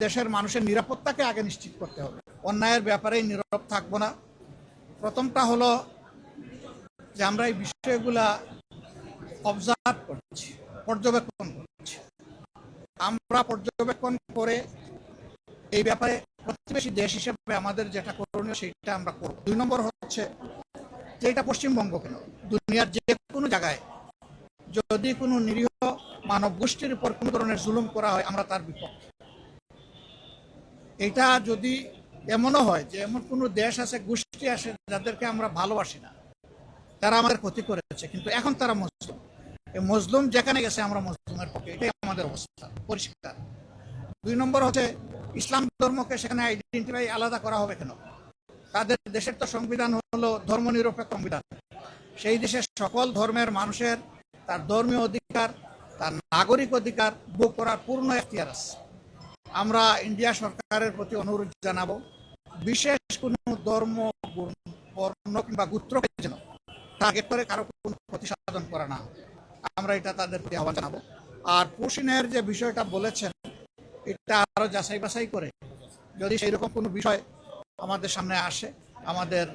দেশের মানুষের নিরাপত্তাকে আগে নিশ্চিত করতে হবে। অন্যায়ের ব্যাপারে নীরব থাকবো না। প্রথমটা হলো যে আমরা এই বিষয়গুলা অবজার্ভ করছি, পর্যবেক্ষণ করছি। আমরা পর্যবেক্ষণ করে এই ব্যাপারে প্রতিবেশী দেশ হিসেবে আমাদের যেটা করণীয় সেটা আমরা করব। 2 নম্বর হচ্ছে যে এটা পশ্চিমবঙ্গ কেন, দুনিয়ার যে কোনো জায়গায় যদি কোনো নিরীহ মানব গোষ্ঠীর উপর কোনো ধরনের জুলুম করা হয় আমরা তার বিপক্ষে। এটা যদি এমনও হয় যে এমন কোনো দেশ আছে, গোষ্ঠী আছে যাদেরকে আমরা ভালোবাসি না, তারা আমাদের ক্ষতি করেছে, কিন্তু এখন তারা মজলুম, এই মজলুম যেখানে গেছে আমরা মজলুমের পক্ষে, এটাই আমাদের অবস্থা পরিষ্কার। 2 নম্বর হচ্ছে ইসলাম ধর্মকে সেখানে আইডেন্টিফাই আলাদা করা হবে কেন? তাদের দেশের তো সংবিধান হলো ধর্মনিরপেক্ষ সংবিধান। সেই দেশের সকল ধর্মের মানুষের তার ধর্মীয় অধিকার, তার নাগরিক অধিকার ভোগ করার পূর্ণ এখতিয়ার আছে। আমরা ইন্ডিয়া সরকারের প্রতি অনুরোধ জানাবো, বিশেষ কোনো ধর্ম, বর্ণ কিংবা গোত্রকে যেন টার্গেট করে কারো কোনো ক্ষতি সাধন করা না, আমরা এটা তাদের প্রতি আহ্বান জানাবো। আর পুশিনের যে বিষয়টা বলেছেন, এটা আরো যাচাই বাছাই করে যদি সেই রকম কোনো বিষয় আমাদের সামনে আসে, আমাদের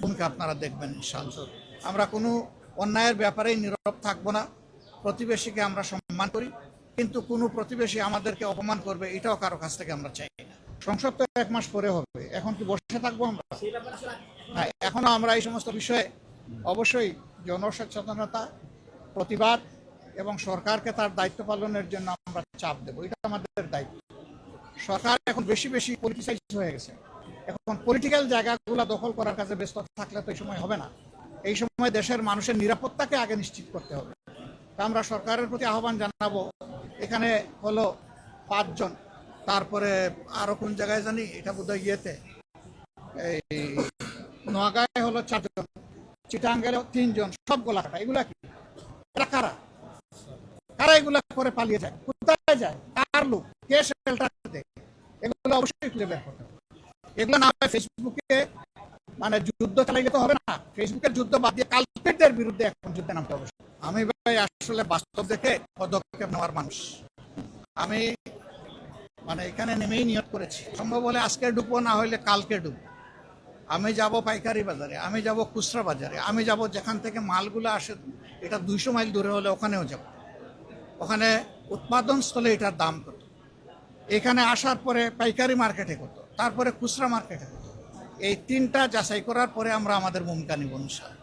ভূমিকা আপনারা দেখবেন ইনশাআল্লাহ। আমরা কোনো অন্যায়ের ব্যাপারে নীরব থাকবো না। প্রতিবেশীকে আমরা সম্মান করি, কিন্তু কোনো প্রতিবেশী আমাদেরকে অপমান করবে এটাও কারো কাছ থেকে আমরা চাই না। সংসদ তো 1 মাস পরে হবে, এখন কি বসে থাকবো আমরা? না, এখনো আমরা এই সমস্ত বিষয়ে অবশ্যই জনসচেতনতা, প্রতিবাদ এবং সরকারকে তার দায়িত্ব পালনের জন্য আমরা চাপ দেবো, এটা আমাদের দায়িত্ব। সরকার এখন বেশি বেশি পলিটিসাইজ হয়ে গেছে, এখন পলিটিক্যাল জায়গাগুলো দখল করার কাছে ব্যস্ত থাকলে তো এই সময় হবে না। এই সময় দেশের মানুষের নিরাপত্তাকে আগে নিশ্চিত করতে হবে। তা আমরা সরকারের প্রতি আহ্বান জানাবো, এখানে হলো 5 জন, তারপরে আরো কোন জায়গায় জানি, এটা বোধহয় ইয়েতে এই নোয়াগাঁয় হলো 4 জন, চিটাঙ্গের 3 জন, সব গোলাকাটা। এগুলা কি? এরা কারা? কারা এগুলা করে পালিয়ে যায়? কোথায় যায়? কার লোক? কে শেল্টার দেয়? এগুলো অবশ্যই খুঁজে বের করতে হবে। এগুলো না হয় ফেসবুকে মানে যুদ্ধ চালাইলে তো হবে না, ফেসবুকের যুদ্ধ বাদ দিয়ে কালপেটদের বিরুদ্ধে এখন যুদ্ধে নামতে হবে। আমি ভাই আসলে বাস্তব দেখে পদক্ষেপ নেওয়ার মানুষ। আমি মানে এখানে নেমেই নিয়ত করেছি, সম্ভব হলে আজকে ডুববো, না হলে কালকে ডুববো। আমি যাব পাইকারি বাজারে, আমি যাব খুচরা বাজারে, আমি যাব যেখান থেকে মালগুলো আসে, এটা 200 মাইল দূরে হলে ওখানেও যাব। ওখানে উৎপাদন স্থলে এটার দাম কত, এখানে আসার পরে পাইকারি মার্কেটে কত, তারপরে খুচরা মার্কেটে কত, এই 3টা যাচাই করার পরে আমরা আমাদের ভূমিকা নিব ইনশাআল্লাহ।